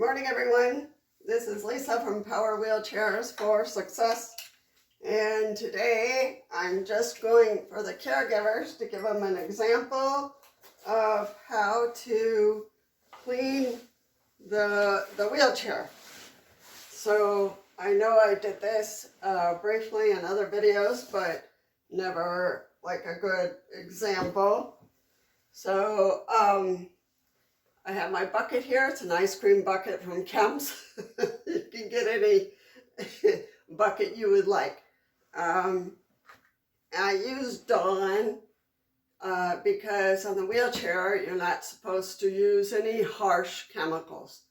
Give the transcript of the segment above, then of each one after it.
Morning, everyone. This is Lisa from Power Wheelchairs for Success. And today I'm just going for the caregivers to give them an example of how to clean the wheelchair. So I know I did this briefly in other videos, but never like a good example. So I have my bucket here. It's an ice cream bucket from Kemp's. You can get any bucket you would like. I use Dawn because on the wheelchair you're not supposed to use any harsh chemicals.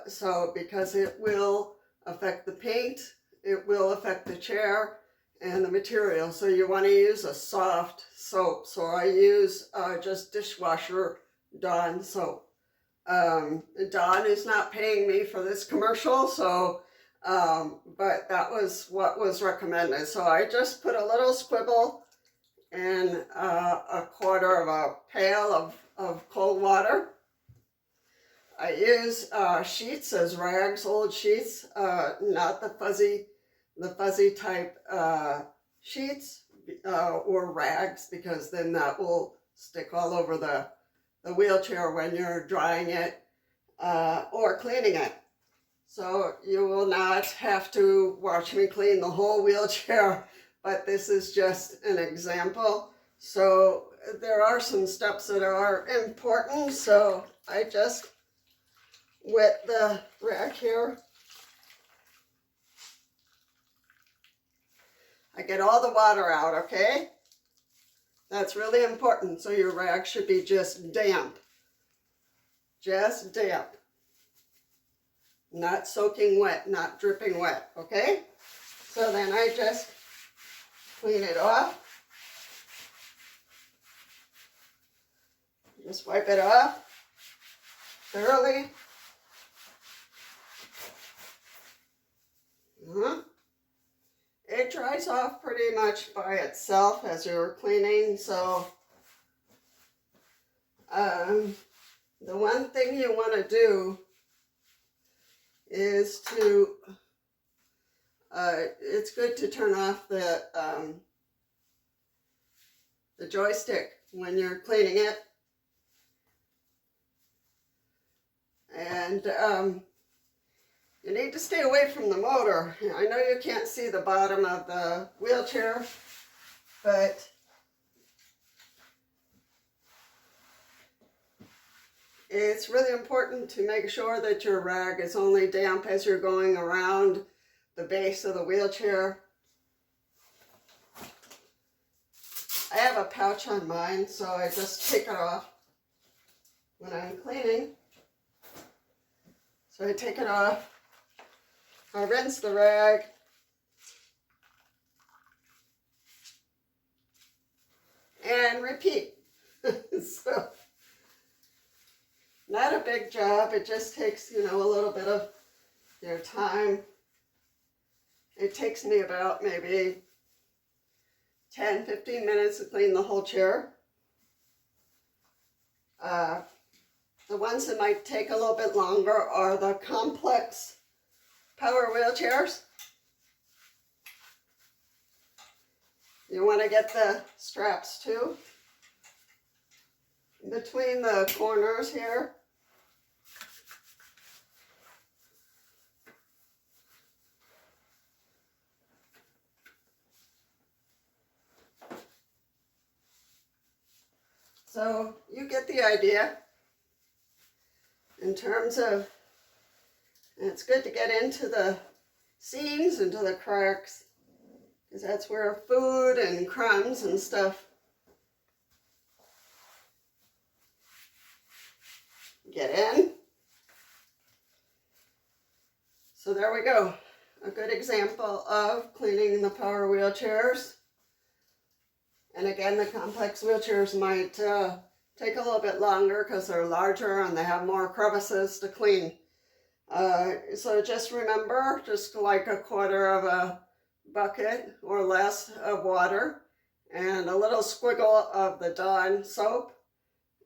So because it will affect the paint, it will affect the chair and the material. So you want to use a soft soap. So I use just dishwasher Dawn soap. Dawn is not paying me for this commercial, so but that was what was recommended. So I just put a little squibble in a quarter of a pail of cold water. I use sheets as rags, old sheets, not the fuzzy type sheets or rags, because then that will stick all over the wheelchair when you're drying it or cleaning it. So you will not have to watch me clean the whole wheelchair, but this is just an example. So there are some steps that are important. So I just wet the rag here. I get all the water out, okay? That's really important. So your rag should be just damp. Just damp. Not soaking wet, not dripping wet, okay? So then I just clean it off. Just wipe it off thoroughly. It dries off pretty much by itself as you're cleaning. So the one thing you want to do is to, it's good to turn off the joystick when you're cleaning it. And you need to stay away from the motor. I know you can't see the bottom of the wheelchair, but it's really important to make sure that your rag is only damp as you're going around the base of the wheelchair. I have a pouch on mine, so I just take it off when I'm cleaning. So I take it off. I rinse the rag. And repeat. So, not a big job. It just takes, a little bit of your time. It takes me about maybe 10, 15 minutes to clean the whole chair. The ones that might take a little bit longer are the complex power wheelchairs. You want to get the straps too, between the corners here. So you get the idea in terms of, it's good to get into the seams, into the cracks, because that's where food and crumbs and stuff get in. So there we go. A good example of cleaning the power wheelchairs. And again, the complex wheelchairs might take a little bit longer because they're larger and they have more crevices to clean. So just remember, just like a quarter of a bucket or less of water and a little squiggle of the Dawn soap,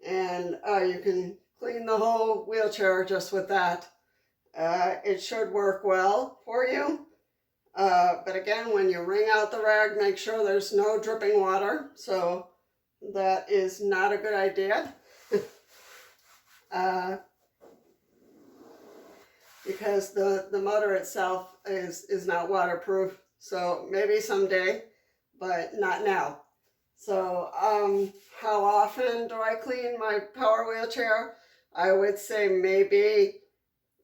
and you can clean the whole wheelchair just with that. It should work well for you. But again, when you wring out the rag, make sure there's no dripping water. So that is not a good idea. Because the motor itself is not waterproof. So maybe someday, but not now. So how often do I clean my power wheelchair? I would say maybe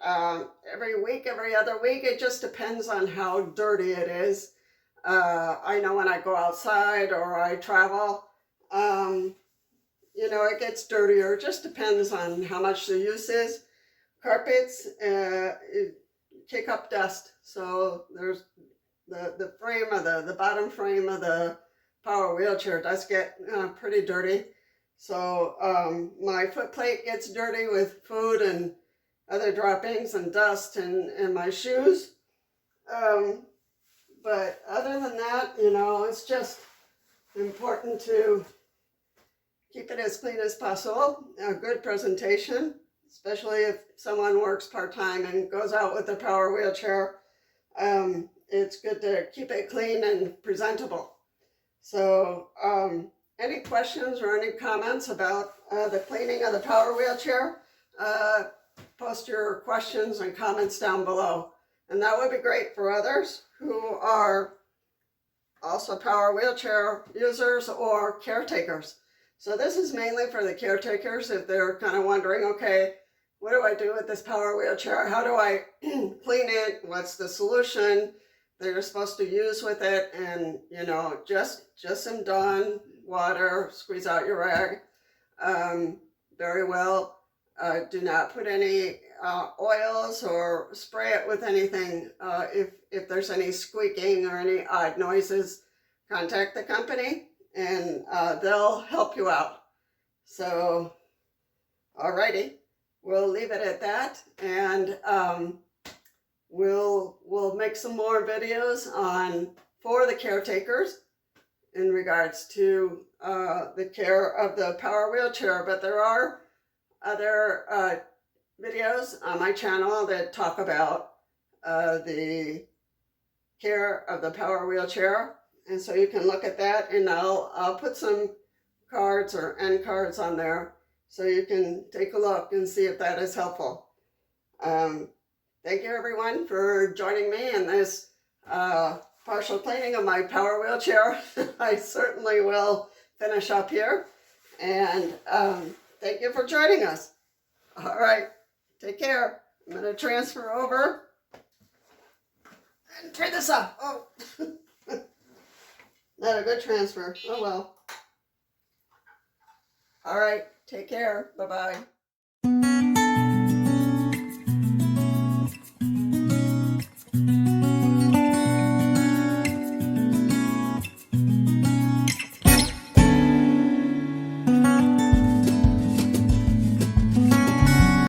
every week, every other week. It just depends on how dirty it is. I know when I go outside or I travel, you know, it gets dirtier. It just depends on how much the use is. Carpets kick up dust, so there's the frame of the bottom frame of the power wheelchair does get pretty dirty. So my foot plate gets dirty with food and other droppings and dust and my shoes. But other than that, you know, it's just important to keep it as clean as possible. A good presentation, especially if someone works part-time and goes out with their power wheelchair. It's good to keep it clean and presentable. So any questions or any comments about the cleaning of the power wheelchair, post your questions and comments down below. And that would be great for others who are also power wheelchair users or caretakers. So this is mainly for the caretakers if they're kind of wondering, okay, what do I do with this power wheelchair? How do I clean it? What's the solution that you're supposed to use with it? And, you know, just some Dawn water, squeeze out your rag very well. Do not put any oils or spray it with anything. If there's any squeaking or any odd noises, contact the company and they'll help you out. So, alrighty. We'll leave it at that, and we'll make some more videos for the caretakers in regards to the care of the power wheelchair. But there are other videos on my channel that talk about the care of the power wheelchair, and so you can look at that. And I'll put some cards or end cards on there, so you can take a look and see if that is helpful. Thank you everyone for joining me in this partial cleaning of my power wheelchair. I certainly will finish up here. And thank you for joining us. All right, take care. I'm going to transfer over and turn this off. Oh, not a good transfer. Oh well. All right. Take care. Bye-bye.